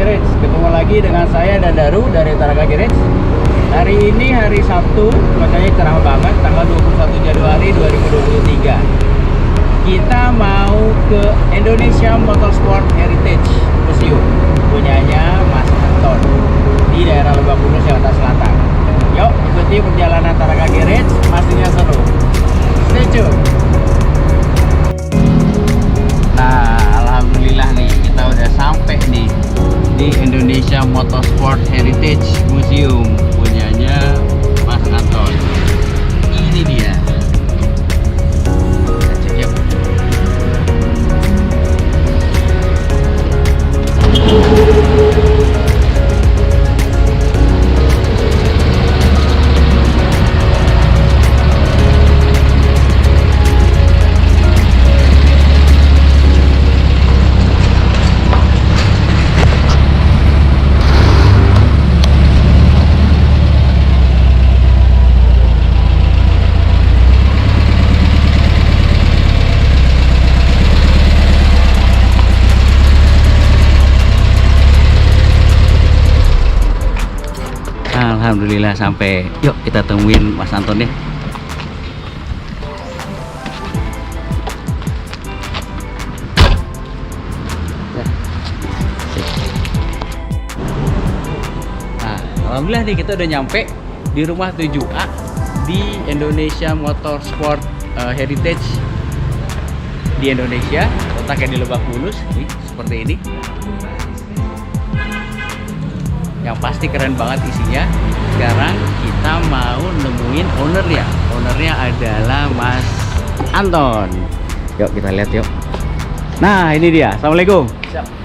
Garage. Ketemu lagi dengan saya dan Daru dari Taraka Garage. Hari ini hari Sabtu, cuacanya cerah banget, tanggal 21 Januari 2023. Kita mau ke Indonesia Motorsport Heritage Museum punyanya Mas Anton di daerah Lebak Bulus, Jakarta Selatan. Yuk ikuti perjalanan Taraka Garage, pastinya seru. Stay tune. Nah, alhamdulillah nih kita udah sampai nih di Indonesia Motorsport Heritage Museum punyanya Mas Anton. Ini dia. Kita cek yuk. Alhamdulillah sampai. Yuk kita temuin Mas Anton deh. Nah, alhamdulillah nih kita udah nyampe di rumah 7A di Indonesia Motorsport Heritage di Indonesia, letaknya di Lebak Bulus. Nih, seperti ini. Yang pasti keren banget isinya. Sekarang kita mau nemuin ownernya. Ownernya adalah Mas Anton. Yuk kita lihat yuk. Nah ini dia. Assalamualaikum.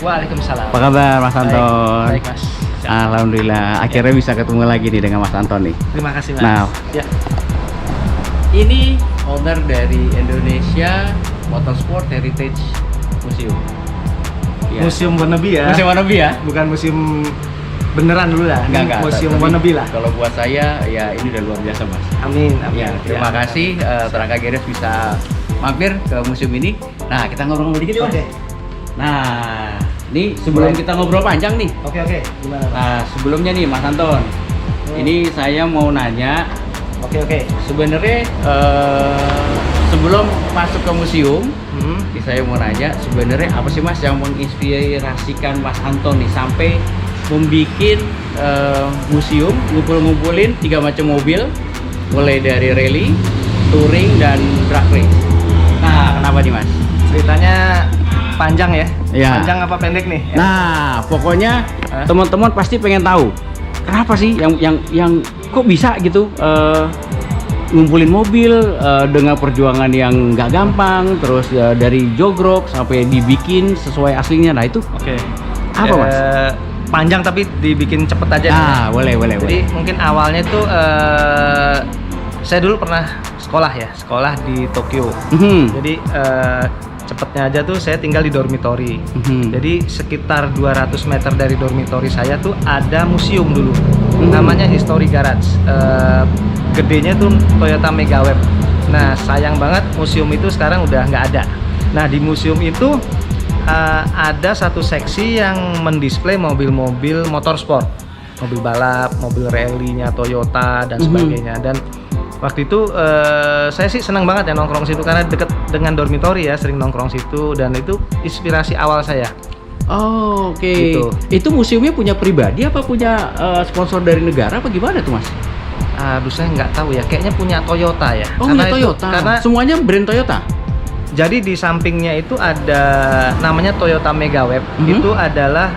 Waalaikumsalam. Apa kabar Mas Anton? Baik Mas. Alhamdulillah akhirnya bisa ketemu lagi nih dengan Mas Anton nih. Terima kasih Mas. Nah, ya. Ini owner dari Indonesia Motorsport Heritage Museum. Ya. Museum wannabe ya. Museum wannabe ya? Bukan museum beneran dulu lah. Enggak. Museum Tapi wannabe lah. Kalau buat saya ya ini udah luar biasa Mas. Amin. Ya, terima kasih Taraka Garage bisa mampir ke museum ini. Nah, kita ngobrol dikit yuk. Oke. Nah, ini sebelum kita ngobrol panjang nih. Oke. Gimana? Nah, sebelumnya nih Mas Anton. Ini saya mau nanya. Oke. Sebenarnya sebelum masuk ke museum, saya mau nanya sebenarnya apa sih Mas yang menginspirasikan Mas Anton nih sampai membuat museum ngumpulin 3 macam mobil, mulai dari rally, touring, dan drag race. Nah, kenapa nih Mas? Ceritanya panjang ya? Ya. Panjang apa pendek nih? Nah, pokoknya teman-teman pasti pengen tahu kenapa sih yang kok bisa gitu ngumpulin mobil dengan perjuangan yang nggak gampang, terus dari jogrok sampai dibikin sesuai aslinya. Nah itu Oke. apa Mas? Panjang tapi dibikin cepet aja. Nah, boleh. Jadi mungkin awalnya tuh saya dulu pernah sekolah di Tokyo. Jadi cepetnya aja tuh saya tinggal di dormitory. Jadi sekitar 200 meter dari dormitory saya tuh ada museum dulu. Namanya History Garage. Gedenya tuh Toyota Megaweb. Nah sayang banget museum itu sekarang udah nggak ada. Nah di museum itu ada satu seksi yang mendisplay mobil-mobil motorsport, mobil balap, mobil rally-nya Toyota dan sebagainya. Dan waktu itu saya sih senang banget ya nongkrong situ karena deket dengan dormitory ya, sering nongkrong situ dan itu inspirasi awal saya. Oh, oke. Gitu. Itu museumnya punya pribadi apa punya sponsor dari negara apa gimana tuh Mas? Aduh saya nggak tahu ya, kayaknya punya Toyota ya. Oh, karena punya Toyota. Karena semuanya brand Toyota. jadi di sampingnya itu ada namanya Toyota Megaweb. Itu adalah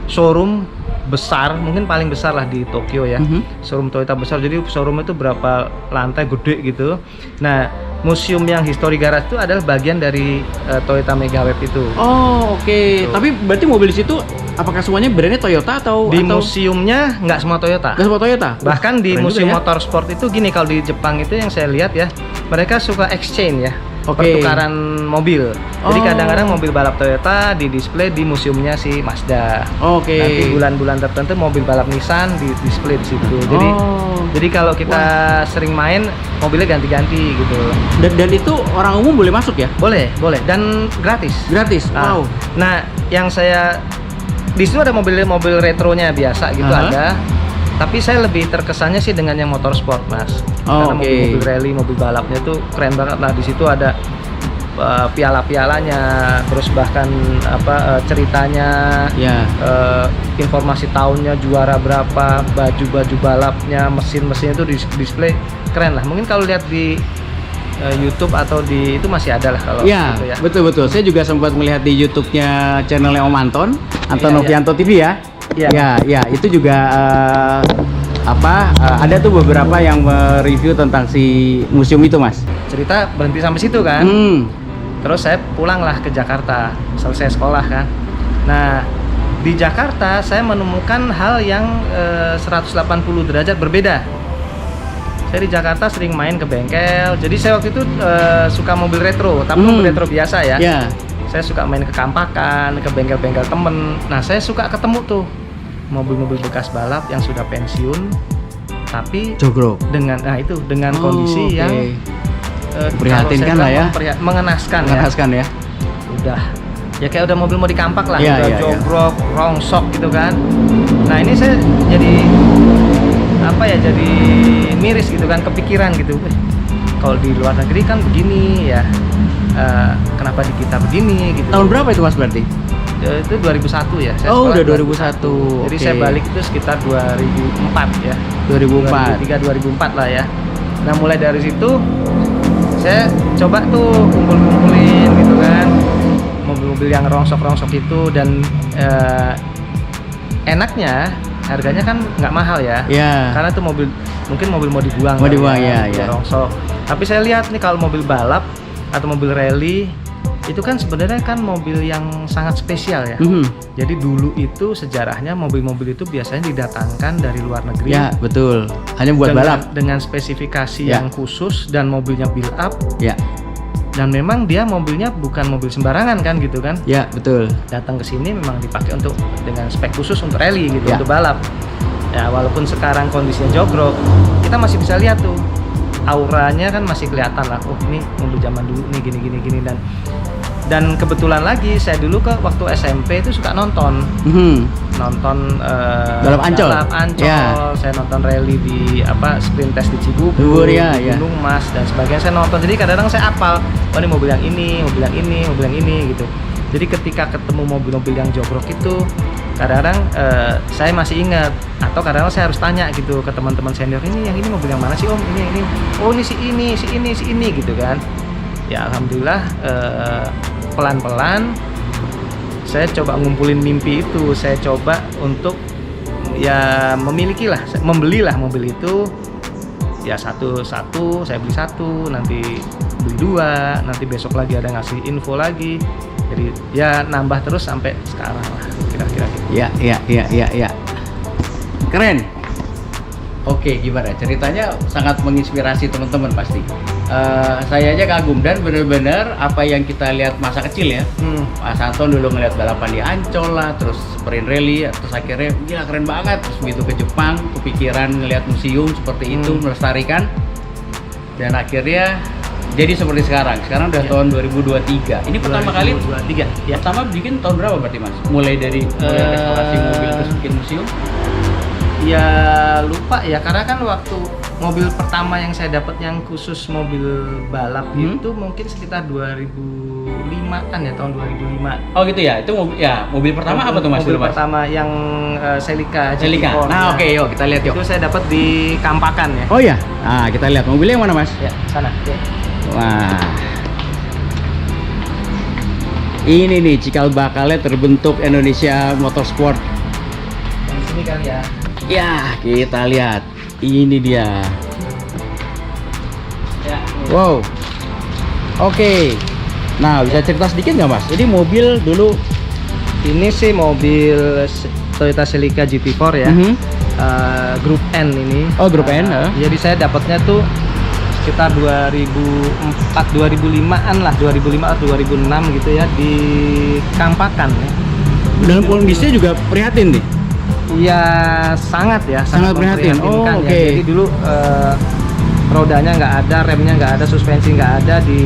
showroom besar, mungkin paling besar lah di Tokyo ya. Showroom Toyota besar. Jadi showroom itu berapa lantai, gede gitu. Nah, museum yang History Garage itu adalah bagian dari Toyota Megaweb itu. Oh, oke. Gitu. Tapi berarti mobil di situ apakah semuanya brandnya Toyota atau Di museumnya nggak semua Toyota. nggak semua Toyota? Bahkan di keren museum juga ya. motorsport itu gini, kalau di Jepang itu yang saya lihat ya, mereka suka exchange ya. Oke. Pertukaran mobil. Jadi Oh. kadang-kadang mobil balap Toyota di display di museumnya si Mazda. Oke. Nanti bulan-bulan tertentu mobil balap Nissan di display di situ. Jadi Oh. jadi kalau kita sering main mobilnya ganti-ganti gitu. Dan itu orang umum boleh masuk ya? Boleh dan gratis. Gratis. Wow. Nah, yang saya di situ ada mobil-mobil retronya biasa gitu ada. Tapi saya lebih terkesannya sih dengan yang motorsport, Mas. Karena mobil-mobil rally, mobil balapnya tuh keren banget. Nah, di situ ada piala-pialanya, terus bahkan ceritanya, informasi tahunnya, juara berapa, baju-baju balapnya, mesin-mesinnya itu display keren lah. Mungkin kalau lihat di YouTube atau di itu masih ada lah kalau gitu ya. Betul. Saya juga sempat melihat di YouTube-nya channelnya Om Anton Novianto TV ya. Ya, itu juga ada tuh beberapa yang mereview tentang si museum itu, Mas. Cerita berhenti sampai situ kan. Terus saya pulanglah ke Jakarta, selesai sekolah kan. Nah, di Jakarta saya menemukan hal yang 180 derajat berbeda. Saya di Jakarta sering main ke bengkel. Jadi saya waktu itu suka mobil retro, tapi mobil retro biasa ya. Saya suka main ke Kampakan, ke bengkel-bengkel temen. Nah, saya suka ketemu tuh mobil-mobil bekas balap yang sudah pensiun, tapi jogrok dengan kondisi yang prihatinkan lah ya, mengenaskan ya. Udah ya kayak udah mobil mau dikampak lah, jogrok, rongsok gitu kan. Nah, ini saya jadi jadi miris gitu kan, kepikiran gitu. Kalau di luar negeri kan begini ya, kenapa di kita begini gitu. Tahun berapa itu, Mas, berarti? Itu 2001 ya. Udah 2001. Jadi saya balik itu sekitar 2004 ya. 2004. 2003 2004 lah ya. Nah, mulai dari situ saya coba tuh kumpulin gitu kan mobil-mobil yang rongsok-rongsok itu, dan enaknya harganya kan nggak mahal ya. Karena itu mungkin mobil mau dibuang ya. Rongsok. Tapi saya lihat nih kalau mobil balap atau mobil rally itu kan sebenarnya kan mobil yang sangat spesial ya. Jadi dulu itu sejarahnya mobil-mobil itu biasanya didatangkan dari luar negeri. Ya, betul. Hanya buat balap dengan spesifikasi yang khusus dan mobilnya build up. Dan memang dia mobilnya bukan mobil sembarangan kan gitu kan. Ya, betul. Datang ke sini memang dipakai dengan spek khusus untuk rally gitu, untuk balap. Ya, walaupun sekarang kondisinya jogrok, kita masih bisa lihat tuh auranya kan masih kelihatan lah. Oh, ini mobil zaman dulu nih gini dan kebetulan lagi saya dulu waktu SMP itu suka nonton balap Ancol. Saya nonton rally di sprint test di Cibubur, di Gunung Mas dan sebagainya. Saya nonton, jadi kadang-kadang saya hafal, ini mobil yang ini gitu. Jadi ketika ketemu mobil-mobil yang jogrok itu kadang-kadang saya masih ingat, atau kadang-kadang saya harus tanya gitu ke teman-teman senior, ini mobil yang mana sih Om? Ini. Oh, ini si ini gitu kan. Ya, alhamdulillah pelan-pelan saya coba ngumpulin mimpi itu. Saya coba untuk membelilah mobil itu. Ya, satu saya beli satu, nanti beli dua, nanti besok lagi ada ngasih info lagi. Jadi ya nambah terus sampai sekarang lah kira-kira gitu. Ya. Keren. Oke, gimana ceritanya? Sangat menginspirasi teman-teman pasti. Saya aja kagum, dan benar-benar apa yang kita lihat masa kecil ya. Mas Anton dulu ngeliat balapan di Ancol lah, terus sprint rally, terus akhirnya gila keren banget. Terus begitu ke Jepang, kepikiran ngeliat museum seperti itu, melestarikan, dan akhirnya jadi seperti sekarang. Sekarang udah tahun 2023. Ini pertama kali 2023. Ya. Pertama bikin tahun berapa berarti, Mas? Mulai dari restorasi mobil terus bikin museum? Ya lupa ya, karena kan waktu mobil pertama yang saya dapat yang khusus mobil balap itu mungkin sekitar 2005-an ya, tahun 2005. Oh gitu ya, itu mobil pertama apa tuh Mas? Mobil pertama yang Celica. Nah oke, yuk kita lihat yuk. Itu saya dapat di Kampakan ya. Oh iya, nah kita lihat mobilnya yang mana Mas? Ya, sana. Ya. Wah, ini nih cikal bakalnya terbentuk Indonesia Motorsport. Yang sini kali ya. Ya, kita lihat. Ini dia. Ya. Wow. Oke. Nah, bisa cerita sedikit nggak Mas? Jadi mobil dulu ini sih mobil Toyota Celica GT4 ya. Grup N ini. Oh, grup N. Jadi saya dapatnya tuh sekitar 2004, 2005-an lah, 2005 atau 2006 gitu ya, di Kampakan ya. Dalam kondisinya juga prihatin nih. Iya, sangat prihatin. Oh, oke. Ya. Jadi dulu rodanya nggak ada, remnya nggak ada, suspensi nggak ada, di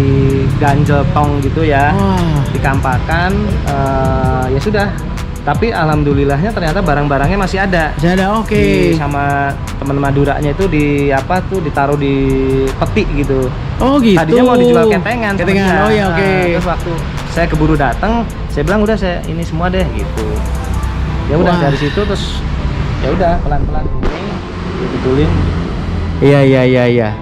ganjel tong gitu ya. Dikampakan, ya sudah Tapi alhamdulillahnya ternyata barang-barangnya masih ada. Masih ada, oke. Sama teman Maduranya itu ditaruh di peti gitu. Oh gitu. Tadinya mau dijual ketengan. Oh ya, oke. Terus waktu saya keburu datang, saya bilang udah saya ini semua deh gitu. Ya udah dari situ terus ya udah pelan-pelan ini dibetulin. Iya.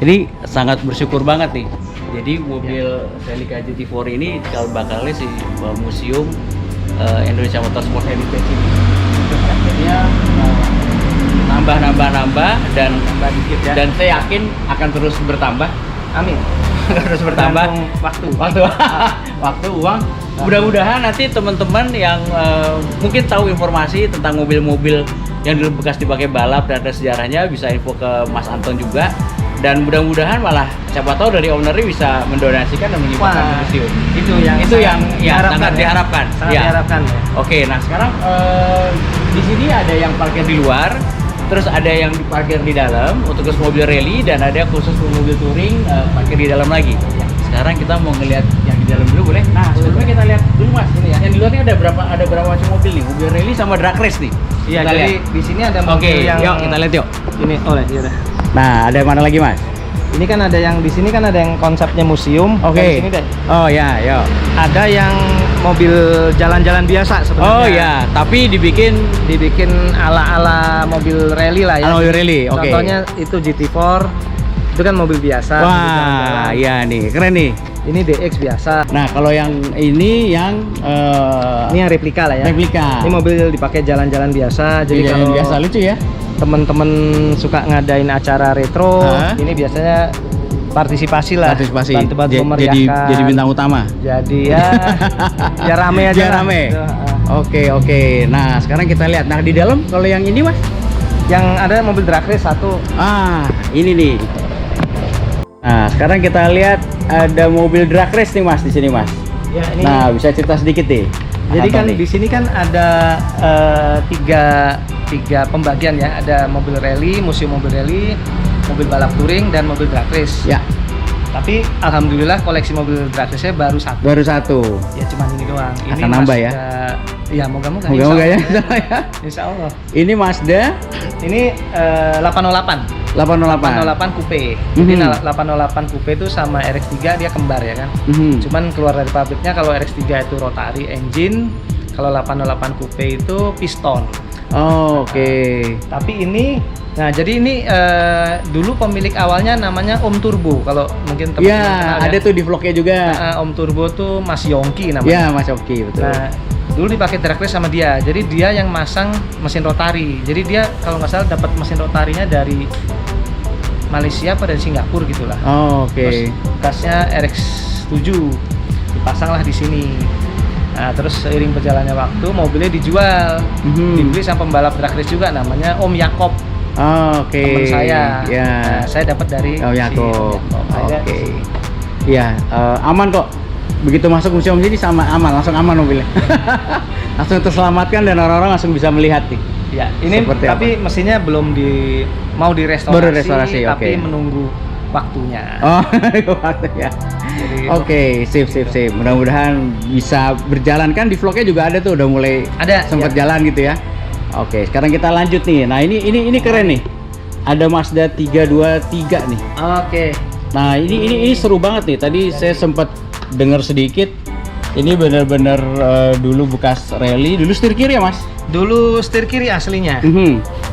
Ini sangat bersyukur banget nih. Jadi mobil Celica GT4 ini cikal bakalnya si museum Indonesia Motorsport Heritage ini. Akhirnya nambah dan dikit ya. Dan saya yakin akan terus bertambah. Amin. Terus bertambah waktu uang. Mudah-mudahan nanti teman-teman yang mungkin tahu informasi tentang mobil-mobil yang dulu bekas dipakai balap dan ada sejarahnya bisa info ke Mas Anton juga. Dan mudah-mudahan malah siapa tahu dari ownernya bisa mendonasikan dan menyimpan ke museum. Itu yang sangat diharapkan. Sangat diharapkan. Ya. Oke, nah sekarang di sini ada yang parkir di luar, terus ada yang parkir di dalam untuk mobil rally dan ada khusus mobil touring parkir di dalam lagi. Ya. Sekarang kita mau ngelihat yang di dalam dulu boleh? Nah, sebelumnya kita lihat dulu Mas ini ya. Yang di luar ini ada berapa macam mobil nih? Mobil rally sama drag race nih. Iya, jadi di sini ada mobil yang yuk kita lihat yuk. Ini iya dah. Nah, ada mana lagi Mas? Ini kan ada yang di sini kan ada yang konsepnya museum. Oke. Sini deh. Oh ya, yuk. Ada yang mobil jalan-jalan biasa sebenarnya. Oh ya, tapi dibikin ala-ala mobil rally lah ya. Mobil rally, oke. Contohnya itu GT4. Itu kan mobil biasa. Wah, iya nih, keren nih. Ini DX biasa. Nah, kalau yang ini yang ini yang replika lah ya. Replika. Ini mobil dipakai jalan-jalan biasa. Jadi kalau biasa lucu ya. Teman-teman suka ngadain acara retro, ini biasanya partisipasi lah. Bantu-bantu memeriahkan. Jadi bintang utama. Jadi ya rame aja. Ya rame. Oke. Nah, sekarang kita lihat. Nah, di dalam kalau yang ini Mas, yang ada mobil drag race satu. Ini nih. Nah, sekarang kita lihat ada mobil drag race nih Mas di sini Mas. Ya, ini. Nah, bisa cerita sedikit deh. Jadi kan di sini kan ada tiga pembagian ya. Ada mobil rally, museum mobil rally, mobil balap touring dan mobil drag race. Ya. Tapi alhamdulillah koleksi mobil drag race-nya baru satu. Ya cuman ini doang. Ini akan nambah ya. Ya moga-moga ya. Insya Allah. Ini Mazda. Ini 808 coupe. Jadi 808 coupe itu sama RX-3 dia kembar ya kan. Cuman keluar dari pabriknya kalau RX-3 itu rotary engine, kalau 808 coupe itu piston. Oke. Tapi ini jadi ini dulu pemilik awalnya namanya Om Turbo. Kalau mungkin teman-teman kenal ada tuh di vlognya juga. Om Turbo tuh Mas Yongki namanya. Iya, Mas Yongki, betul. Nah, dulu dipakai drag race sama dia. Jadi dia yang masang mesin rotari. Jadi dia kalau nggak salah dapat mesin rotarinya dari Malaysia apa dari Singapura gitulah. Oke. Terus kasnya RX7 dipasanglah di sini. Nah, terus seiring berjalannya waktu mobilnya dijual. Dibeli sama pembalap drag race juga namanya Om Yakob. Oke. Teman saya. Ya. Nah, saya dapat dari Om Yakob. Oke. Iya, aman kok. Begitu masuk museum sini langsung aman mobilnya. Langsung terselamatkan dan orang-orang langsung bisa melihat nih. Ya, ini tapi mesinnya belum mau direstorasi. Baru restorasi, tapi menunggu waktunya. Waktunya. Oke, sip. Mudah-mudahan bisa berjalan kan di vlognya juga ada tuh udah mulai sempat jalan gitu ya. Oke, sekarang kita lanjut nih. Nah, ini keren nih. Ada Mazda 323 nih. Oke. Nah, ini seru banget nih. Tadi saya sempat dengar sedikit. Ini benar-benar dulu bekas rally. Dulu setir kiri ya, Mas? Dulu setir kiri aslinya.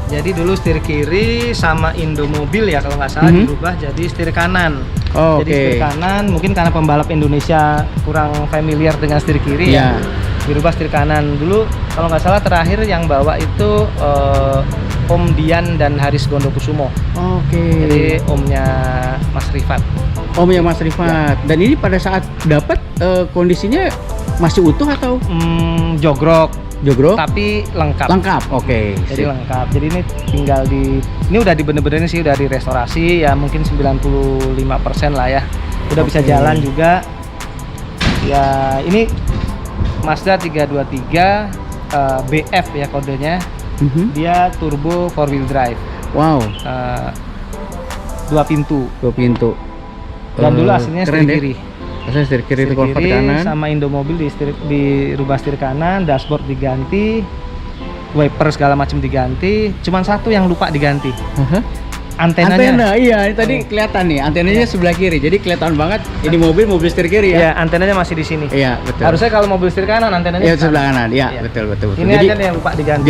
Jadi dulu setir kiri sama Indomobil ya kalau nggak salah dirubah jadi setir kanan. Jadi setir kanan mungkin karena pembalap Indonesia kurang familiar dengan setir kiri ya. Dirubah setir kanan. Dulu kalau nggak salah terakhir yang bawa itu Om Dian dan Haris Gondokusumo. Jadi omnya Mas Rifat. Omnya Mas Rifat. Dan ini pada saat dapat kondisinya masih utuh atau jogrok? Tapi lengkap. Jadi lengkap. Jadi ini tinggal ini udah bener-bener sih udah direstorasi ya mungkin 95% lah ya. Udah bisa jalan juga. Ya ini Mazda 323 BF ya kodenya. Dia turbo 4-wheel drive. Wow. 2 pintu. Dan dulu aslinya setir kiri. Maksudnya setir kiri itu convert kanan. Sama Indomobil dirubah setir kanan, dashboard diganti, wiper segala macam diganti. Cuman satu yang lupa diganti. Antenanya. Antena, iya ini tadi kelihatan nih, antenanya sebelah kiri. Jadi kelihatan banget ini mobil setir kiri ya. Iya, antenanya masih di sini. Iya, betul. Harusnya kalau mobil setir kanan antenanya Iya, sebelah kanan. Iya, betul. Ini Jadi, aja nih yang lupa diganti.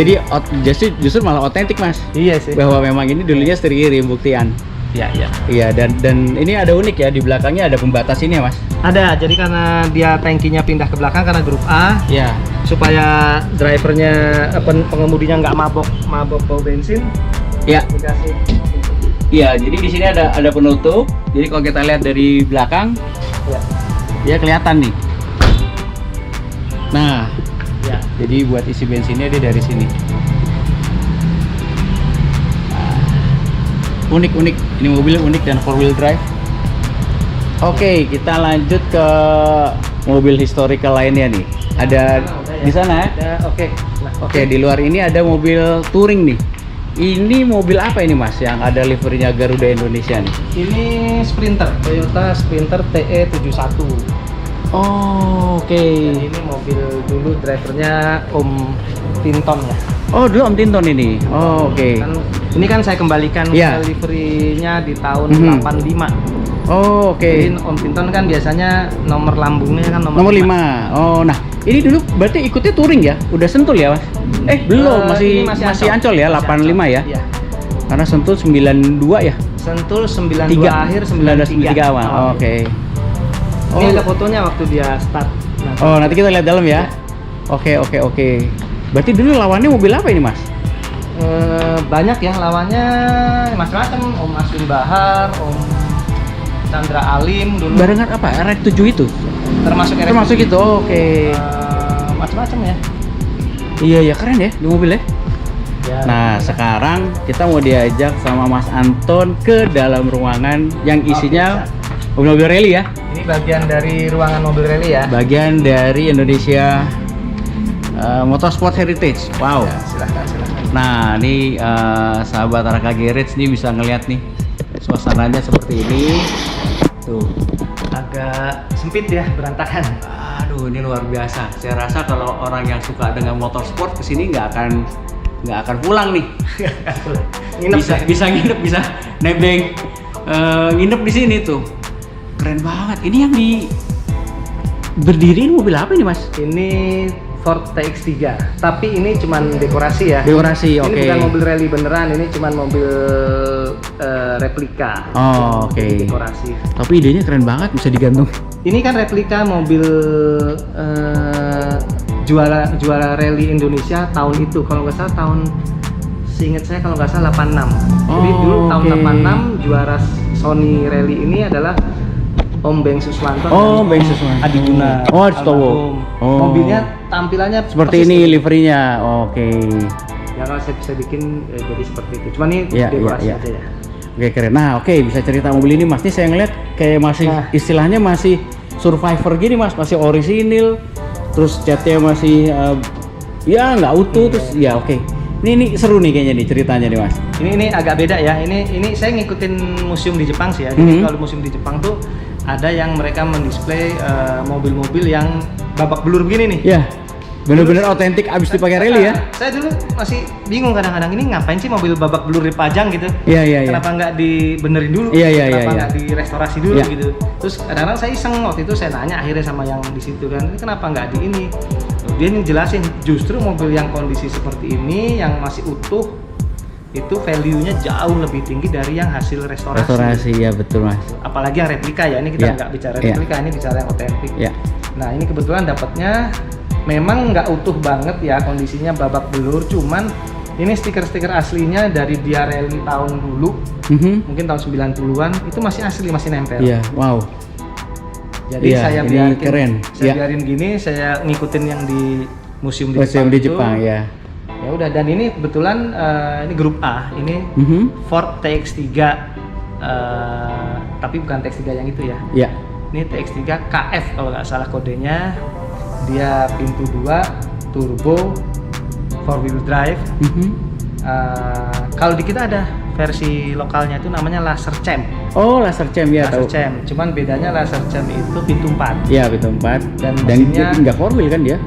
Jadi justru malah otentik, Mas. Iya sih. Bahwa memang ini dulunya setir kiri buktian. Iya. Iya, dan ini ada unik ya, di belakangnya ada pembatas ini ya, Mas. Ada, jadi karena dia tankinya pindah ke belakang karena grup A. Iya. Supaya drivernya pengemudinya nggak mabok bau bensin. Iya. Dikasih. Iya, jadi di sini ada penutup. Jadi kalau kita lihat dari belakang, ya, dia kelihatan nih. Nah, ya. Jadi buat isi bensinnya dia dari sini. Unik. Ini mobil unik dan 4-wheel drive. Oke, kita lanjut ke mobil historical lainnya nih. Ada di sana ya? Oke. Oke, di luar ini ada mobil touring nih. Ini mobil apa ini, Mas, yang ada liverinya Garuda Indonesia nih? Ini Sprinter, Toyota Sprinter TE71. Oh, oke. Dan ini mobil dulu drivernya Om Tinton ya. Oh, dulu Om Tinton ini. Oh, oke. Ini kan saya kembalikan Ya. ke liverinya di tahun 85. Oh, oke. Jadi Om Tinton kan biasanya nomor lambungnya kan Nomor 5. Oh, nah, ini dulu berarti ikutnya touring ya? Udah Sentul ya, Mas? Belum, Ini masih Ancol ya, 85 ya? Iya. Karena Sentul 92 ya? Sentul 92 akhir 93 awal. Oh, oke. Ini ada fotonya waktu dia start. Oh, nanti kita lihat dalam ya. Oke. Berarti dulu lawannya mobil apa ini, Mas? Banyak ya lawannya, macam-macam. Om Aswin Bahar, Om Chandra Alim dulu. Barengan apa? RX7 itu? Termasuk itu. Oke. Macam-macam ya. Iya, keren ya di mobil ya. Ya. Nah, sekarang kita mau diajak sama Mas Anton ke dalam ruangan yang isinya mobil rally ya. Ini bagian dari ruangan mobil rally ya. Bagian dari Indonesia Motorsport Heritage. Wow. Ya, silahkan. Nah, ini sahabat Araka Garage nih bisa ngeliat nih suasananya seperti ini. Tuh. Agak sempit ya, berantakan. Aduh, ini luar biasa. Saya rasa kalau orang yang suka dengan motorsport kesini nggak akan pulang nih. Bisa nginep, bisa nebeng, nginep di sini tuh. Keren banget. Ini yang berdiriin mobil apa ini, Mas? Ini Ford TX3, tapi ini cuman dekorasi ya. Dekorasi, oke. Ini bukan mobil rally beneran, ini cuman mobil replika. Oh, oke. Dekorasi. Tapi idenya keren banget, bisa digantung. Ini kan replika mobil juara rally Indonesia tahun itu, kalau nggak salah seingat saya kalau nggak salah 86. Jadi dulu tahun 86 juara Sony Rally ini adalah Om Beng Suswanto. Oh, Beng Suswanto. Adi Guna. Oh, Sutowo. Oh. Mobilnya tampilannya seperti ini liverinya. Oke. Ya kalau saya bisa bikin jadi seperti itu. Cuman ini Iya. aja ya. Oke, keren. Nah, oke, bisa cerita mobil ini, Mas. Ini saya ngeliat kayak masih istilahnya masih survivor gini, Mas. Masih orisinil. Terus catnya masih ya nggak utuh. Terus ya oke. Ini seru nih kayaknya nih ceritanya nih, Mas. Ini agak beda ya. Ini saya ngikutin museum di Jepang sih ya. Jadi kalau museum di Jepang tuh ada yang mereka mendisplay mobil-mobil yang babak belur begini nih. Ya, bener-bener otentik abis dipakai rally ya. Saya dulu masih bingung kadang-kadang ini ngapain sih mobil babak belur dipajang gitu. Iya. Kenapa nggak dibenerin dulu? Iya. Kenapa nggak direstorasi dulu Iya. gitu? Terus kadang-kadang saya iseng waktu itu saya nanya akhirnya sama yang di situ kan, ini kenapa nggak di ini? Dia jelasin justru mobil yang kondisi seperti ini yang masih utuh itu value-nya jauh lebih tinggi dari yang hasil restorasi. Ya betul, Mas. Apalagi yang replika ya, ini kita nggak bicara replika, ini bicara yang otentik. Nah ini kebetulan dapatnya memang nggak utuh banget ya, kondisinya babak belur, cuman ini stiker-stiker aslinya dari dia rally tahun dulu, mungkin tahun 90-an, itu masih asli, masih nempel. Iya, wow. Jadi saya biarin, keren. biarin gini, saya ngikutin yang di museum di Jepang ya. Ya udah, dan ini kebetulan ini grup A, ini Ford TX3, tapi bukan TX3 yang itu ya. Iya. Ini TX3 KF kalau nggak salah kodenya. Dia pintu 2, turbo, 4-wheel drive, Kalau di kita ada versi lokalnya itu namanya laser cam. Oh, laser cam ya, Laser tahu. cam. Cuman bedanya laser cam itu pintu 4. Iya, pintu 4. Dan Dan mesinnya nggak four wheel kan dia?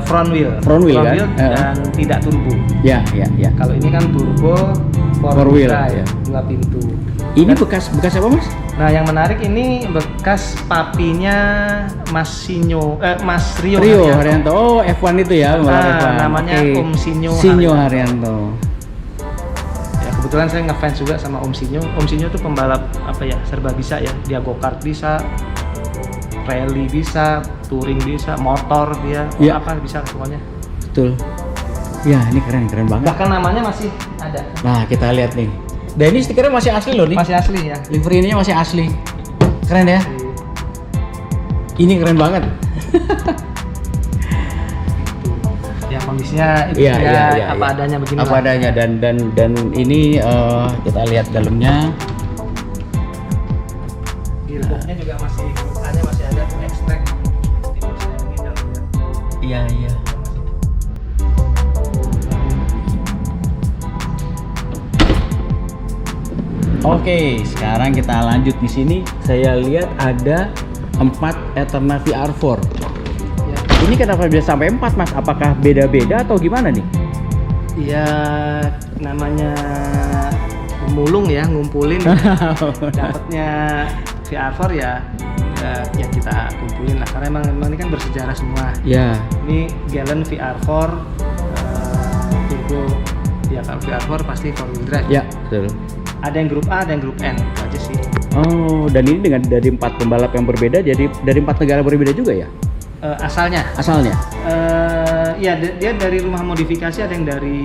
Front wheel. Front wheel kan? Dan tidak turbo. Ya, ya, ya. Kalau ini kan turbo, Four wheel, drive, ya. 2 pintu. Ini Dan- bekas apa, Mas? Nah, yang menarik ini bekas papinya Mas Rio Haryanto. Oh, F1 itu ya, pembalap F1. namanya Oke. Om Sinyo Sinyo Haryanto. Ya, kebetulan saya ngefans juga sama Om Sinyo. Om Sinyo tuh pembalap apa ya, serba bisa ya. Dia go-kart bisa, rally bisa, touring bisa, motor dia, Ya. apa bisa semuanya. Betul. Ya, ini keren banget. Bahkan namanya masih ada. Nah, kita lihat nih. Dan ini stikernya masih asli loh nih. Masih asli ya. Livery ininya masih asli. Keren ya? Ini keren banget. Ya kondisinya itu Iya, ya, iya, iya, apa iya. adanya begini Apa lah. adanya dan ini kita lihat dalamnya. Gearboxnya juga masih ada tuh ekstrak. Iya, iya. Oke, sekarang kita lanjut di sini. Saya lihat ada 4 Eterna VR4. Ya. Ini kenapa bisa sampai 4, Mas? Apakah beda-beda atau gimana nih? Ya namanya mulung ya, ngumpulin dapatnya VR4 ya kita kumpulin lah, karena emang ini kan bersejarah semua. Ya. Ini Galen VR4 turbo ya. Kalau VR4 pasti 4 wheel drive. Ya, betul. Ada yang grup A, ada yang grup N, itu aja sih. Oh, dan ini dari 4 pembalap yang berbeda, jadi dari 4 negara berbeda juga ya? Asalnya Asalnya? ya dia dari rumah modifikasi, ada yang dari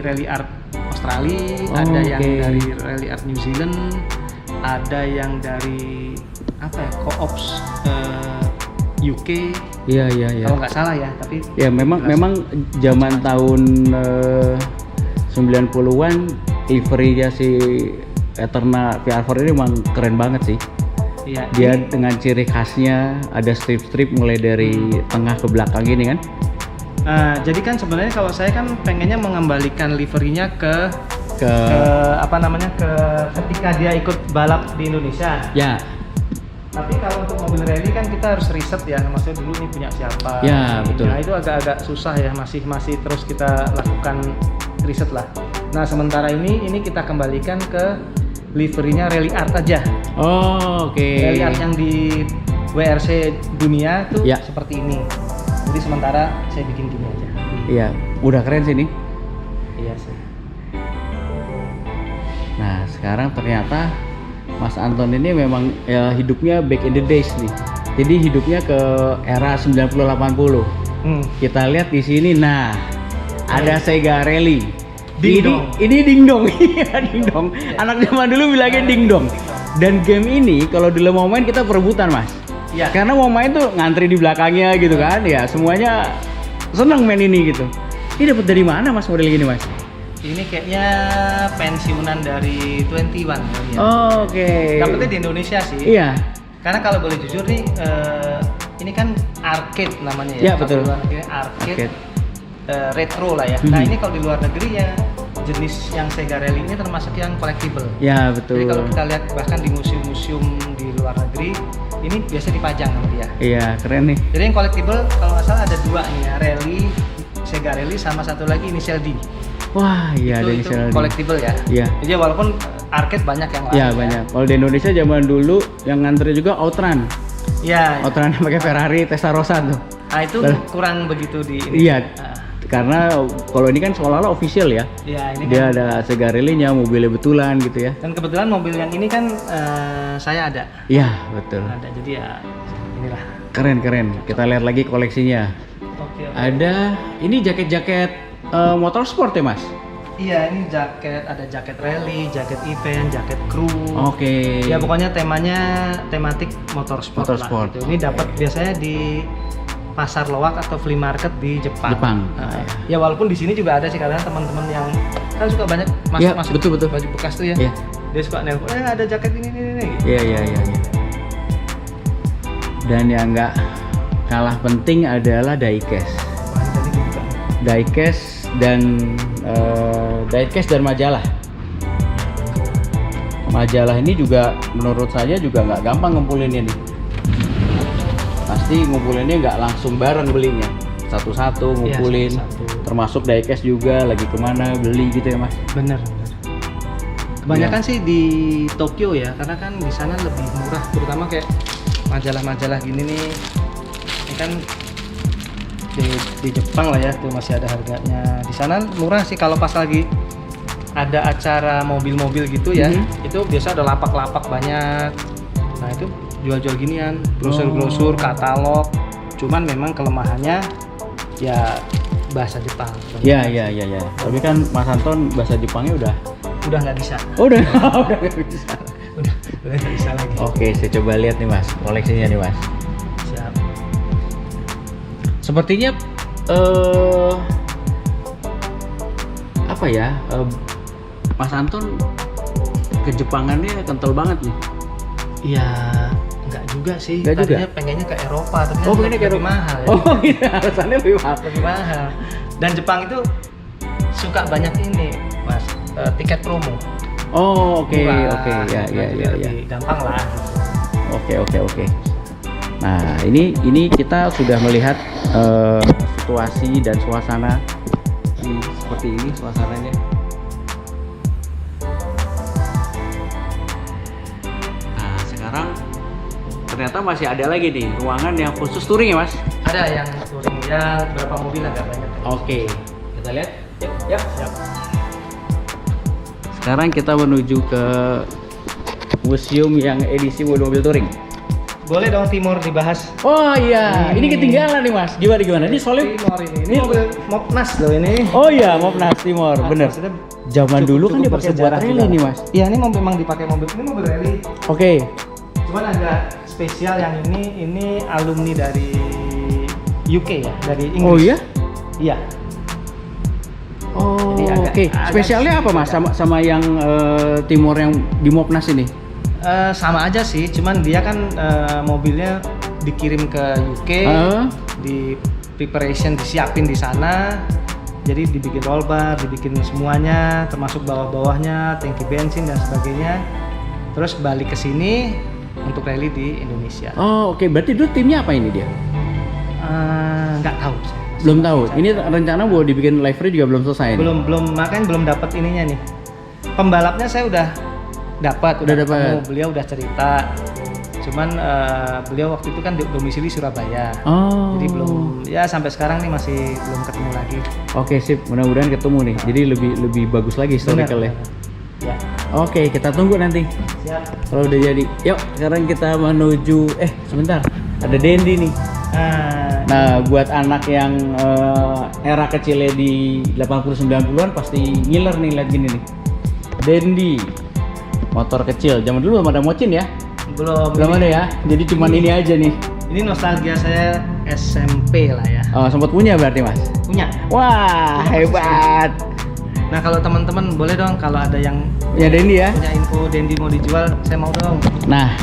Rally Art Australia, Oh, ada yang oke. dari Rally Art New Zealand, ada yang dari apa ya, Co-ops UK, Iya, iya, iya. kalau nggak salah ya, tapi Ya memang jelas. memang zaman tahun 90-an livery-nya si Eterna VR4 ini memang keren banget sih. ya, Dia ini, dengan ciri khasnya ada strip-strip mulai dari tengah ke belakang ini kan. jadi kan sebenarnya kalau saya kan pengennya mengembalikan liverynya ke Ke apa namanya, ke ketika dia ikut balap di Indonesia. ya, Tapi kalau untuk mobil rally kan kita harus riset ya, maksudnya dulu ini punya siapa. Ya, betul. Nah itu agak-agak susah ya, masih terus kita lakukan riset lah. Nah sementara ini kita kembalikan ke liverynya Rally Art aja. oh, oke. Rally Art yang di WRC dunia tuh Ya. seperti ini. Jadi sementara saya bikin gini aja. Iya, udah keren sih ini. Iya sih. Nah, sekarang ternyata Mas Anton ini memang ya, hidupnya back in the days nih. Jadi hidupnya ke era 90-80. Kita lihat di sini, nah ada Sega Rally. Ding dong. Ini ding dong, iya ding dong. Anak zaman dulu bilangnya ding dong. Dan game ini kalau dulu mau main kita perebutan, Mas. Iya. Karena mau main tuh ngantri di belakangnya gitu kan, ya semuanya seneng main ini gitu. Ini dapat dari mana, Mas, model gini, Mas? Ini kayaknya pensiunan dari 21 kali ya. Oh, oke. Dapetnya di Indonesia sih. Iya. Karena kalau boleh jujur nih, ini kan arcade namanya ya. Iya, Kalau betul. di luar negeri arcade, Arcade. retro lah ya. Nah Mhm. ini kalau di luar negeri ya jenis yang Sega Rally ini termasuk yang collectible. Ya, betul. Jadi kalau kita lihat bahkan di museum-museum di luar negeri, ini biasa dipajang sama dia. Iya, keren nih. Jadi yang collectible kalau nggak salah ada 2 nih ya, Rally, Sega Rally sama satu lagi inisial D. Wah, iya ada itu inisial D. collectible ya. Iya. Jadi walaupun arcade banyak yang lain. Iya, banyak. Kalau di Indonesia zaman dulu yang ngantri juga Outrun. Ya. Outrun yang pakai Ferrari Testarossa tuh. Nah itu kurang begitu di ini. Iya. Ah, Karena kalau ini kan seolah-olah official ya. ya ini Dia kan. ada Sega Rally-nya, mobilnya betulan gitu ya. Dan kebetulan mobil yang ini kan saya ada. Iya, betul. Ada, jadi ya inilah. Keren. Kita lihat lagi koleksinya. Oke. Ada ini jaket-jaket motorsport ya, Mas? Iya, ini jaket, ada jaket rally, jaket event, jaket kru. Oke. Ya pokoknya temanya tematik motorsport. Motorsport. Lah, gitu. Ini dapat biasanya di pasar loak atau flea market di Jepang. Nah, Ya walaupun di sini juga ada sih, karena teman-teman yang kan suka banyak Iya, masuk betul. baju bekas tuh ya. Iya. Dia suka nelpon, ada jaket ini. Iya. Dan yang nggak kalah penting adalah diecast. Wah, ini tadi dibuka. Diecast dan diecast dan majalah. Majalah ini juga menurut saya juga nggak gampang ngumpulinnya nih. Pasti ngumpulinnya nggak langsung bareng belinya, satu-satu ngumpulin. Iya, satu-satu. Termasuk diecast juga lagi kemana beli gitu ya Mas? Bener. Kebanyakan sih di Tokyo ya, karena kan di sana lebih murah, terutama kayak majalah-majalah gini nih. Ini kan di Jepang lah ya, tuh masih ada harganya. Di sana murah sih kalau pas lagi ada acara mobil-mobil gitu ya. Itu biasa ada lapak-lapak banyak. Nah, itu jual-jual ginian, brosur-brosur, katalog. Cuman memang kelemahannya ya bahasa Jepang. Ya. Tapi kan Mas Anton bahasa Jepangnya udah nggak bisa. udah nggak bisa. udah nggak bisa lagi. Oke, saya coba lihat nih Mas, koleksinya nih Mas. Siap. Sepertinya apa ya? Mas Anton kejepangannya kental banget nih. Iya, enggak juga sih. Enggak juga? Tadinya pengennya ke Eropa, tapi kan pengennya ke lebih Eropa. mahal ya. Oh, gitu. Alasannya lebih mahal. Lebih mahal. Dan Jepang itu suka banyak ini, Mas, tiket promo. Oh, oke. Murah. Ya. Lebih gampang lah. Oke. Nah, ini kita sudah melihat situasi dan suasana seperti ini suasananya. Nah, sekarang ternyata masih ada lagi nih ruangan yang khusus touring ya Mas? Ada yang touring ya, berapa mobil agak banyak. Oke, kita lihat. Yuk. Siap. Sekarang kita menuju ke museum yang edisi mobil-mobil touring. Boleh dong Timur dibahas. Oh iya, ini ketinggalan nih Mas. Gimana? Ini soalnya Timor ini mobil Mopnas loh ini. Oh iya, Mopnas Timor, bener. Maksudnya Zaman dulu kan cukup dipakai buat bersejarah rally juga. nih Mas. Iya, ini memang dipakai mobil. Ini mobil rally. Oke. Cuman agak spesial yang ini alumni dari UK ya, dari Inggris. Oh iya? Iya. Oh, Jadi agak- oke. agak Spesialnya apa Mas sama yang Timor yang di Mopnas ini? Sama aja sih, cuman dia kan mobilnya dikirim ke UK, di preparation disiapin di sana, jadi dibikin roll bar, dibikin semuanya, termasuk bawah-bawahnya, tangki bensin dan sebagainya. Terus balik ke sini untuk rally di Indonesia. Oh, oke. Berarti dulu timnya apa ini dia? Nggak tahu. Belum tahu. Ini rencana mau dibikin livery juga belum selesai. Belum makanya belum dapat ininya nih. Pembalapnya saya udah dapat. dapat. Beliau udah cerita. Cuman beliau waktu itu kan domisili Surabaya. Oh. Jadi belum ya sampai sekarang nih masih belum ketemu lagi. Oke, sip. Mudah-mudahan ketemu nih. Jadi lebih bagus lagi historicalnya. Ya. Oke, kita tunggu nanti. Siap. Kalau udah jadi. Yuk, sekarang kita menuju sebentar. Ada Dendi nih. Nah, buat anak yang era kecilnya di 80-90-an pasti ngiler nih lihat gini nih. Dendi. Motor kecil. Zaman dulu belum ada Mocin ya? Belum ada ya. Jadi cuman ini aja nih. Ini nostalgia saya SMP lah ya. Oh, sempat punya berarti, Mas? Punya. Wah, hebat. Nah, kalau teman-teman boleh dong kalau ada yang Punya Dendi ya? punya info Dendi mau dijual, saya mau dong. Nah,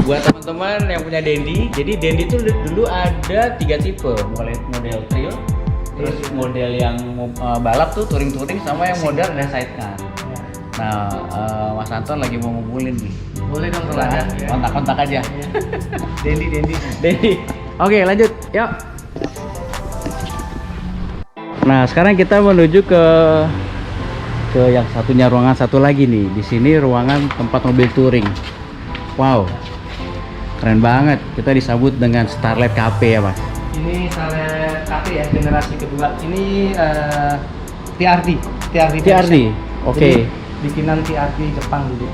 buat teman-teman yang punya Dendi, jadi Dendi itu dulu ada 3 tipe, mulai model trail, terus model yang balap tuh touring-touring, sama yang model ada sidecar. Nah, Mas Anton lagi mau ngumpulin nih. Boleh dong kalau ada. Ya. Kontak-kontak aja. Dendi. Dendi. Oke, lanjut. Yuk. Nah, sekarang kita menuju ke yang satunya, ruangan satu lagi nih. Di sini ruangan tempat mobil touring. Wow. Keren banget. Kita disambut dengan Starlet Cafe ya, Mas. Ini Starlet Cafe ya, generasi kedua. Ini TRD. Oke. Bikinan TRD Jepang dulu.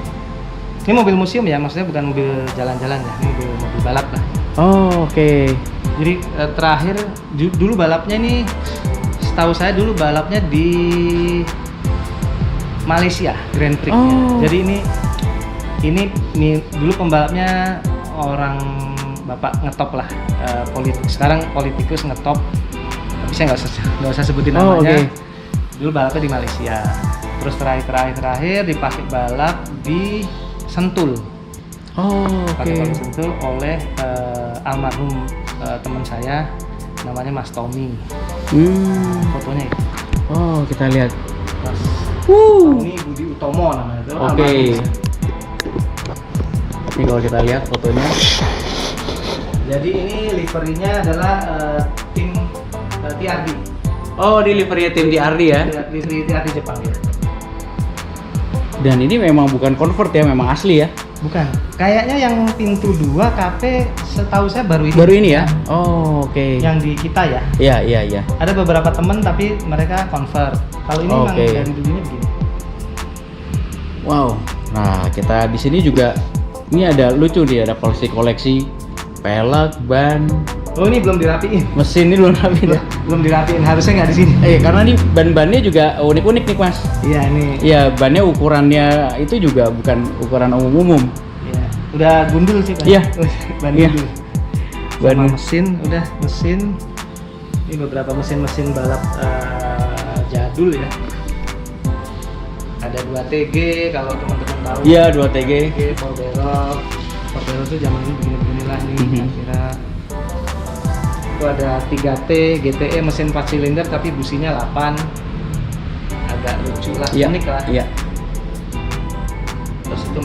Ini mobil museum ya, maksudnya bukan mobil jalan-jalan ya. Ini mobil balap lah. Oh, oke. Jadi terakhir dulu balapnya ini, setahu saya dulu balapnya di Malaysia Grand Prix. Oh. Jadi ini dulu pembalapnya orang bapak ngetop lah, sekarang politikus ngetop. Tapi saya nggak usah sebutin namanya. Okay. Dulu balapnya di Malaysia. Terus terakhir dipakai balap di Sentul. Oh, Pakai oke. balap Sentul oleh almarhum teman saya, namanya Mas Tommy. Fotonya itu. Oh, kita lihat. Mas, ini Budi Utomo namanya. Itu Oke. Ini kalau kita lihat fotonya. Jadi ini liverynya adalah tim TRD. Oh, di liverynya tim TRD ya. Livery TRD Jepang ya. Dan ini memang bukan convert ya, memang asli ya. Bukan. Kayaknya yang pintu 2 KP setahu saya baru ini. Baru ini ya? Oh, oke. Yang di kita ya. Iya, iya, iya. Ada beberapa teman tapi mereka convert. Kalau ini memang Oke. dari dulunya begini. Wow. Nah, kita di sini juga ini ada lucu nih, ada koleksi pelek, ban, Oh, ini belum dirapiin. mesin ini belum rapi ya. Belum dirapiin, harusnya nggak di sini. Karena nih ban-bannya juga unik-unik nih, Mas. Iya, ini. Iya, bannya ukurannya itu juga bukan ukuran umum. Iya. Udah gundul sih, Pak. Iya. Ban Iya. gundul. Ban Sama mesin, udah mesin. Ini beberapa mesin balap jadul ya. Ada 2TG kalau teman-teman tahu. Iya, 2TG. Forbero itu zaman ini begini-beginilah nih kira-kira. Itu ada 3T GTE mesin 4 silinder tapi businya 8. Agak lucu lah, Iya. unik lah. Iya. Terus itu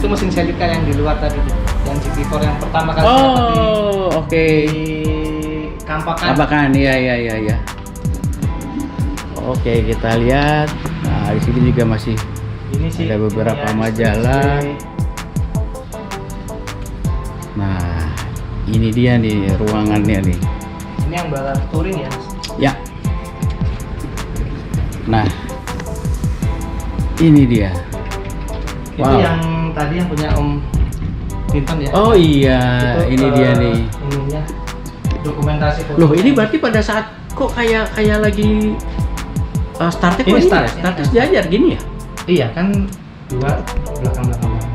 mesin Celica yang di luar tadi, yang GT4 yang pertama kali saya dapat di oke. Kampakan. Kampakan, iya. Oke, kita lihat. Nah, di sini juga masih Ini sih ada beberapa ini ya, majalah. Nah, ini dia nih ruangannya nih. Ini yang balap touring ya. Ya. Nah, ini dia. Itu Wow. yang tadi yang punya Om Tinton ya. Oh iya, Itu, ini dia nih. Ininya dokumentasi foto. Loh, ini berarti pada saat kok kayak lagi startnya Ini kok start, startnya ini sejajar gini ya? Iya kan, dua belakang.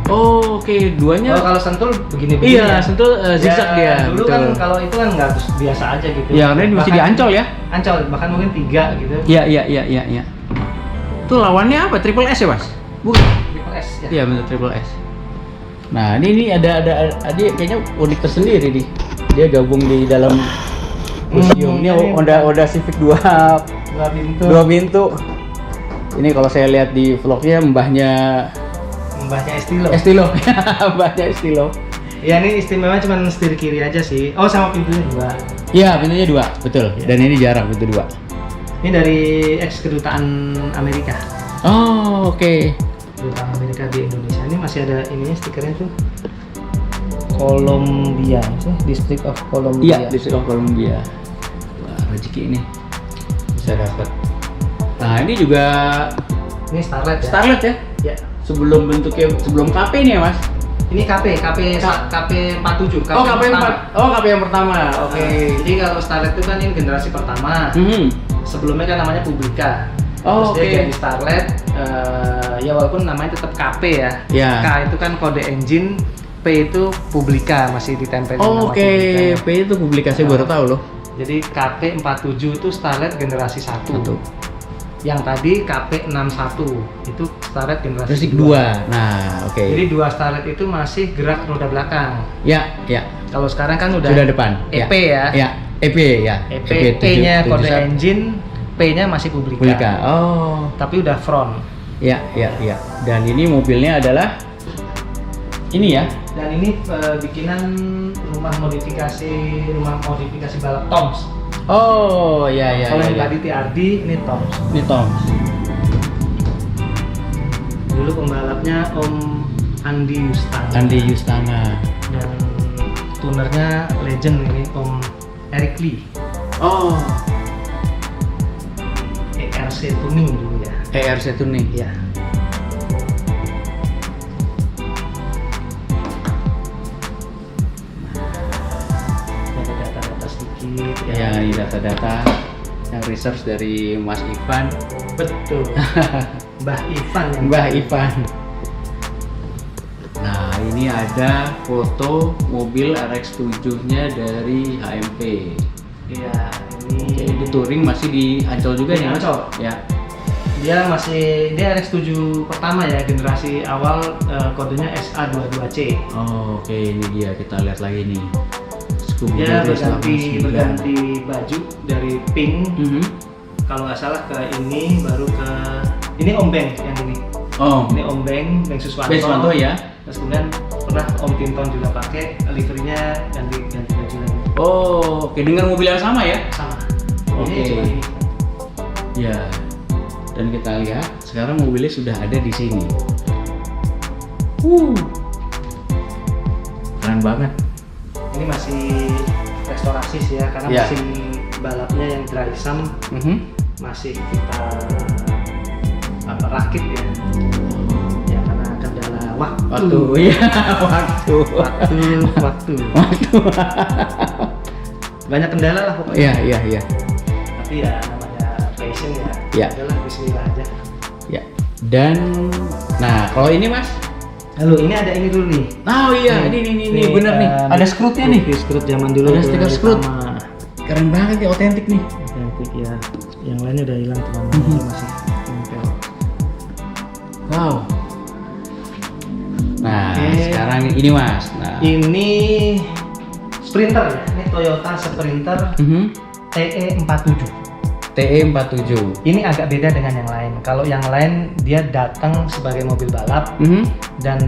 Oh, oke, duanya. Oh, kalau sentul begini Iya, sentul zigzag dia. Dulu betul. kan kalau itu kan nggak biasa aja gitu. Ya, karena ini mesti Bahkan- diancol ya. Ancol, bahkan mungkin 3 gitu. Iya. Itu lawannya apa? Triple S ya, Mas? Bukan. Triple S ya. Iya, betul Triple S. Nah, ini ada kayaknya unik tersendiri nih. Dia gabung di dalam museum. Ini ini Honda Civic 2 Dua pintu. pintu. Ini kalau saya lihat di vlognya mbahnya Mbahnya Estilo. Estilo. Mbahnya Estilo. Ya ini istimewa cuma setir kiri aja sih. Oh, sama pintunya 2. Iya, pintunya 2, betul. Iya. Dan ini jarang pintu 2. Ini dari ex kedutaan Amerika. Oh, oke. Kedutaan Amerika di Indonesia. Ini masih ada ininya stikernya tuh. Columbia, sih, District of Columbia. Iya, District of Columbia. Wah, rezeki ini bisa dapat. Nah, ini juga Ini Starlet ya. Starlet ya. Ya. Sebelum KP nih ya, Mas. Ini KP 47. Oh, KP pertama. 4. Oh, KP yang pertama. Oke. Jadi kalau Starlet itu kan ini generasi pertama. Sebelumnya kan namanya Publica. Oh, Terus dia oke. jadi Starlet. Ya walaupun namanya tetap KP ya. Ya. K itu kan kode engine, P itu Publica masih ditempel. Oh, oke. P itu publikasi baru tahu loh. Jadi KP 47 itu Starlet generasi 1. Satu. Yang tadi KP 61 itu Starlet generasi Resik 2. 2. Nah, oke. Jadi 2 Starlet itu masih gerak roda belakang. Ya. Kalau sekarang kan udah depan. EP ya. Ya, EP ya. EP, P-nya kode engine, P-nya masih Publica. Publika. Oh. Tapi udah front. Ya. Dan ini mobilnya adalah ini ya. Dan ini bikinan rumah modifikasi balap Toms. Oh, ya. Kalau yang tadi TRD, ini Toms. Ini Tom. Dulu pembalapnya Om Andi Yustana. Andi Yustana. Dan tunernya legend ini Om Eric Lee. Oh. ERC Tuning dulu ya. ERC Tuning. Iya. Ada data-data sedikit Ya, ini data-data yang research dari Mas Ivan. Betul. Mbah Ivan yang Mbah Ivan. Nah, ini ada foto mobil RX-7-nya dari HMP. Iya, Oke, ini di touring masih di Ancol juga Di nih, Mas? Ancol. Ya. dia RX7 pertama ya, generasi awal, kodenya SA22C. Oh, oke, ini dia, kita lihat lagi nih. Scooby Ya Race 89. berganti baju dari pink. Kalau nggak salah ke ini baru ke ini Om Beng yang ini. Oh, Ini Om Beng Suswanto. Beng Suswanto ya. Terus kemudian pernah Om Tinton juga pakai, liverynya ganti baju lagi. Oh, oke, dengan mobil yang sama ya? Sama. Oke. Ini cuma ini. Ya. Dan kita lihat sekarang mobilnya sudah ada di sini. Keren banget. Ini masih restorasi sih ya, karena Ya. mesin balapnya yang dry sump masih kita rakit ya. Ya karena kendala waktu. Iya, waktu. Banyak kendala lah pokoknya. Iya. Tapi ya namanya passion ya. Ya. Udahlah bismillah aja. Ya. Dan nah, kalau ini Mas? Halo, ini ada ini dulu nih. Oh iya, ini bener nih. Ada screw-nya nih. Screw zaman dulu. Ada stiker screw. Sama. Keren banget ya, otentik nih. Otentik ya. Yang lainnya udah hilang, cuma masih nempel. Wow. Nah, Oke. sekarang ini Mas. Nah. Ini Sprinter ya. Ini Toyota Sprinter TE47. TE47. Ini agak beda dengan yang lain. Kalau yang lain dia datang sebagai mobil balap dan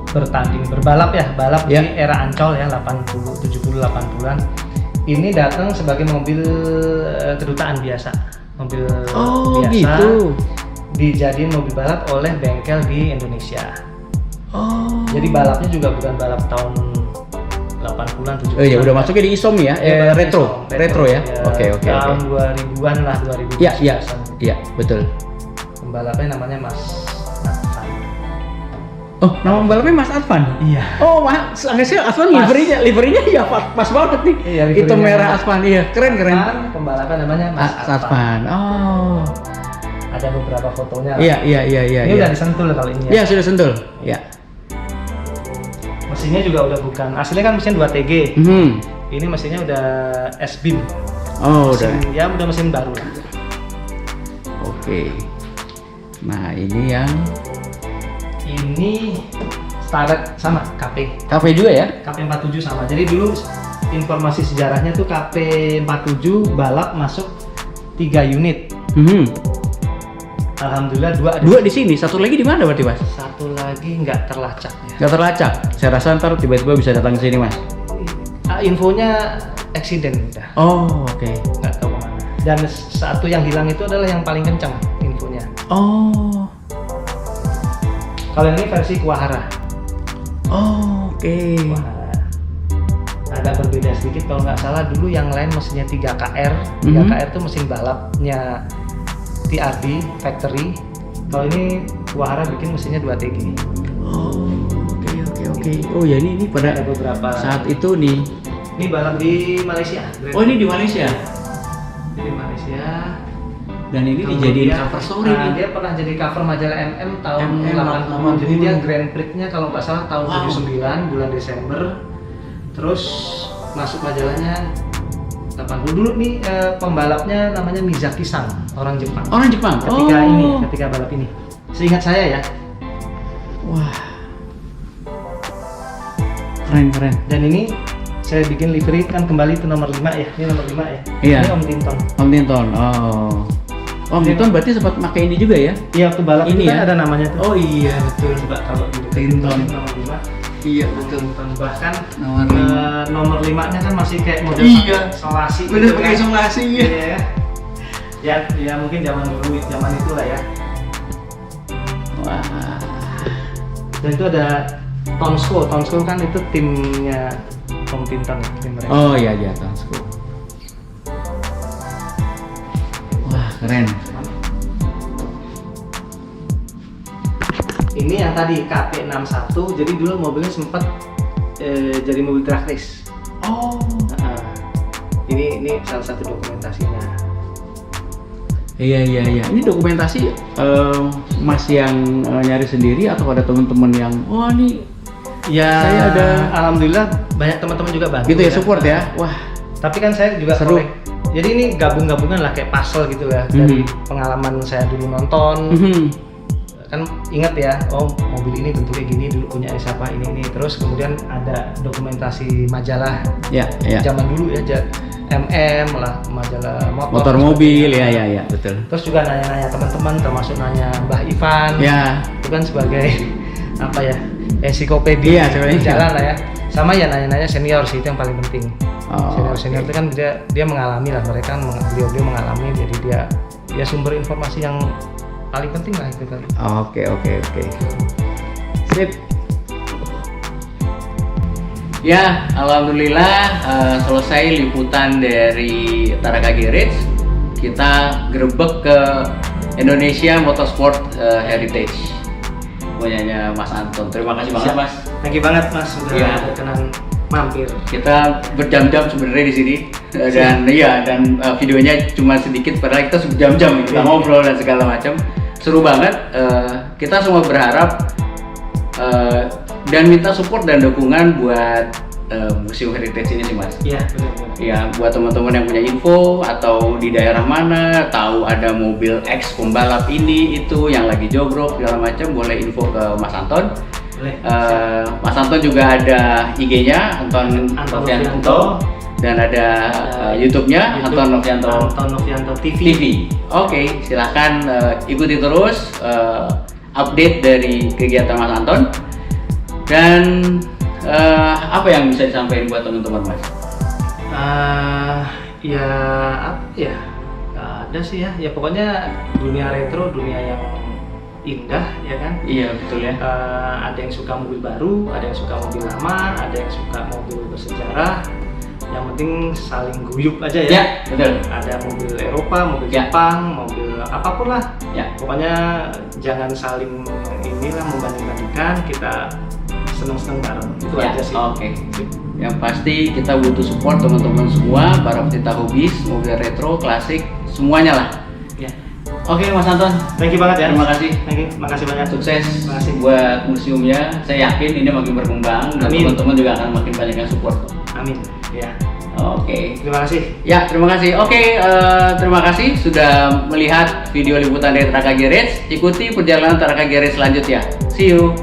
bertanding berbalap ya, balap Ya. di era Ancol ya 80, 70, 80-an. Ini datang sebagai mobil kedutaan biasa. Mobil biasa. Gitu. Dijadiin mobil balap oleh bengkel di Indonesia. Oh. Jadi balapnya juga bukan balap tahun 80-an, 70-an. Oh iya, udah masuknya di ISOM ya? Iya, Retro. Retro ya? Oke. Tahun 2000-an lah, 2000. Iya, betul. Pembalapnya namanya Mas Advan. Oh, nama pembalapnya Mas Advan? Iya. Oh, Mas, saya Advan liverinya ya pas banget nih. Iya, Itu liverinya merah Mas Advan, iya, keren. Pembalapnya namanya Mas Advan. Oh. Ada beberapa fotonya. Iya. Ini udah disentul kalau ini ya. Iya, sudah sentul. Iya. Mesinnya juga udah bukan, aslinya kan mesin 2TG. Ini mesinnya udah S-Beam. Oh, udah. Ya udah mesin baru lah. Oke. Nah, ini yang Ini standar sama KP. kafe juga ya? KP47 sama. Jadi dulu informasi sejarahnya tuh KP47 balap masuk 3 unit. Alhamdulillah 2 ada. 2 di sini, satu lagi di mana berarti Mas? Satu lagi nggak terlacak ya. Nggak terlacak. Saya rasa ntar tiba-tiba bisa datang ke sini Mas. Infonya accident udah. Oh, oke. Nggak tahu kemana. Dan satu yang hilang itu adalah yang paling kencang infonya. Oh. Kalau ini versi Kuahara. Oh, oke. Kuahara. Agak berbeda sedikit, kalau nggak salah dulu yang lain mesinnya 3KR. 3KR itu mesin balapnya TRD factory. Kalau ini Kuahara bikin mesinnya 2TG. Oh, oke. Oh ya, ini pada Ada beberapa saat itu nih. Ini balap di Malaysia. Oh, ini di Malaysia. Di Malaysia. Dan ini Kalau dijadiin dia- cover story nah, nih. Dia pernah jadi cover majalah MM tahun MM 80. Jadi dia Grand Prix-nya kalau nggak salah tahun Wow. 79 bulan Desember. Terus masuk majalahnya 80. Dulu nih pembalapnya namanya Mizaki-san, orang Jepang. Orang Jepang. Ketika balap ini. Seingat saya ya. Wah. Keren. Dan ini saya bikin livery kan kembali itu nomor 5 ya. Ini nomor 5 ya. Iya. Ini Om Tinton. Om Tinton. Oh. Om Tinton berarti sempat pakai ini juga ya? Iya, waktu balap Ini ini kan ya? ada namanya tuh. Oh iya, betul. Coba kalau di Tinton. nomor 5. Iya, Tinton. Bahkan Nomor nomor 5-nya kan masih kayak model Iya. pakai isolasi. Bener, gitu pakai kan. isolasi, iya. Iya. Ya mungkin zaman dulu, zaman itulah ya. Wah. Dan itu ada Tonsko kan itu timnya Om Tinton, tim mereka. Oh iya, Tansku. Wah, keren. Ini yang tadi KP61, jadi dulu mobilnya sempat jadi mobil track race. Oh. Ini salah satu dokumentasinya. Iya. Ini dokumentasi Mas yang nyari sendiri atau ada teman-teman yang wah nih Ya, saya ada, alhamdulillah banyak teman-teman juga bantu. gitu ya, support ya. Wah, Tapi kan saya juga seru. Jadi ini gabungan lah kayak puzzle gitu ya, dari pengalaman saya dulu nonton. kan ingat ya, oh mobil ini bentuknya gini, dulu punya siapa, ini. Terus kemudian ada dokumentasi majalah Ya, ya. zaman dulu ya, MM lah, majalah Motor mobil, ya, betul. Terus juga nanya-nanya teman-teman, termasuk nanya Mbah Ivan. Ya. Itu kan sebagai apa ya, ensiklopedia sebenarnya. jalan lah ya. Sama ya nanya-nanya senior sih, itu yang paling penting. Senior itu kan dia mengalami lah, mereka kan beliau mengalami, jadi dia sumber informasi yang paling penting lah itu kan. Oke. Sip. Ya, alhamdulillah selesai liputan dari Taraka Garage. Kita gerebek ke Indonesia Motorsport Heritage punyanya Mas Anton. Terima kasih banget, Mas. Thank you banget, Mas, sudah berkenan mampir. Kita berjam-jam sebenarnya di sini dan videonya cuma sedikit, padahal kita berjam-jam kita ngobrol dan segala macam. Seru banget. Kita semua berharap dan minta support dan dukungan buat Museum Heritage ini sih, Mas. Iya, benar. Ya, buat teman-teman yang punya info atau di daerah mana tahu ada mobil X pembalap ini itu yang lagi jogrok segala macam, boleh info ke Mas Anton. Boleh. Mas Anton juga ada IG-nya Anton Novianto dan ada YouTube-nya Anton Novianto TV. Oke, silahkan ikuti terus update dari kegiatan Mas Anton. Dan apa yang bisa disampaikan buat teman-teman, Mas? Ya apa ya? Nggak ada sih ya. Ya pokoknya dunia retro, dunia yang indah ya kan? Iya, betul ya. Ada yang suka mobil baru, ada yang suka mobil lama, ada yang suka mobil bersejarah. Yang penting saling guyup aja ya. Ya, betul. Ada mobil Eropa, mobil Jepang, mobil apapun lah. Ya. Pokoknya jangan saling membanding-bandingkan, kita seneng-seneng bareng. Itu aja sih. Oke. Yang pasti kita butuh support teman-teman semua, para pecinta hobis, mobil retro, klasik, semuanya lah. Ya. Oke, Mas Anton. Thank you banget ya. Terima kasih. Makasih banyak. Sukses. Terima kasih Buat museumnya. Saya yakin ini makin berkembang dan teman-teman juga akan makin banyak yang support. Amin. Ya. Oke. Terima kasih. Ya, terima kasih. Oke, terima kasih sudah melihat video liputan dari Taraka Garage. Ikuti perjalanan Taraka Garage selanjutnya. See you.